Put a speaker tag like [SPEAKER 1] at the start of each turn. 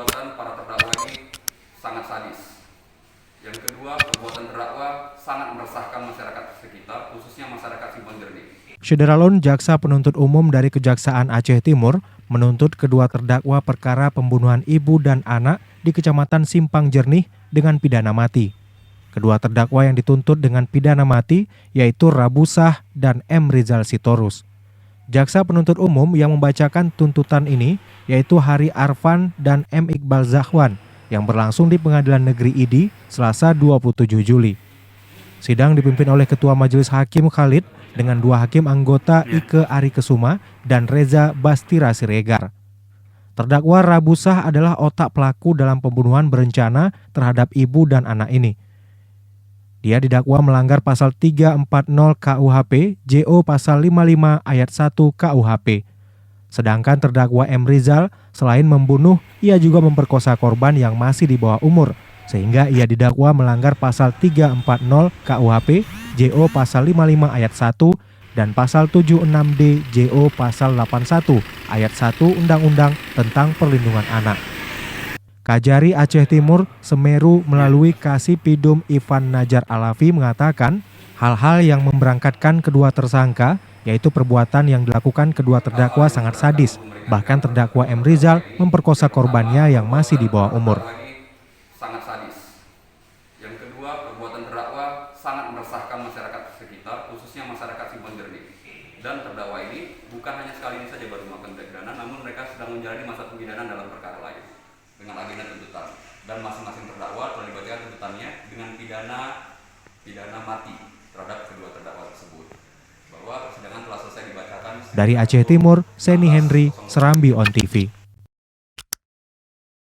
[SPEAKER 1] Perbuatan para terdakwa ini sangat sadis. Yang kedua, perbuatan terdakwa sangat meresahkan masyarakat sekitar, khususnya masyarakat Simpang Jernih.
[SPEAKER 2] Syederalun, Jaksa Penuntut Umum dari Kejaksaan Aceh Timur menuntut kedua terdakwa perkara pembunuhan ibu dan anak di Kecamatan Simpang Jernih dengan pidana mati. Kedua terdakwa yang dituntut dengan pidana mati yaitu Rabusah dan M. Rizal Sitorus. Jaksa Penuntut Umum yang membacakan tuntutan ini yaitu Hari Arfan dan M. Iqbal Zahwan yang berlangsung di Pengadilan Negeri Idi Selasa 27 Juli. Sidang dipimpin oleh Ketua Majelis Hakim Khalid dengan dua hakim anggota Ike Arikesuma dan Reza Bastira Siregar. Terdakwa Rabusah adalah otak pelaku dalam pembunuhan berencana terhadap ibu dan anak ini. Dia didakwa melanggar pasal 340 KUHP, JO pasal 55 ayat 1 KUHP. Sedangkan terdakwa M. Rizal selain membunuh, ia juga memperkosa korban yang masih di bawah umur, sehingga ia didakwa melanggar pasal 340 KUHP, JO pasal 55 ayat 1 dan pasal 76D JO pasal 81 ayat 1 Undang-Undang tentang Perlindungan Anak. Kajari Aceh Timur Semeru melalui Kasipidum Ivan Najar Alafi mengatakan hal-hal yang memberangkatkan kedua tersangka yaitu perbuatan yang dilakukan kedua terdakwa sangat sadis. Bahkan terdakwa M. Rizal memperkosa korbannya yang masih di bawah umur.
[SPEAKER 1] Sangat sadis. Yang kedua, perbuatan terdakwa sangat meresahkan masyarakat sekitar, khususnya masyarakat Simpang Jernih. Dan terdakwa ini bukan hanya sekali ini saja baru melakukan pidana, namun mereka sedang menjalani masa pembinaan dalam perkara lain dengan agenda tuntutan. Dan masing-masing terdakwa telah dibacakan tuntutannya dengan pidana mati terhadap kedua terdakwa tersebut. Bahwa persidangan telah selesai dibacakan.
[SPEAKER 2] Dari Aceh Timur, Seni Henry, Serambi On TV.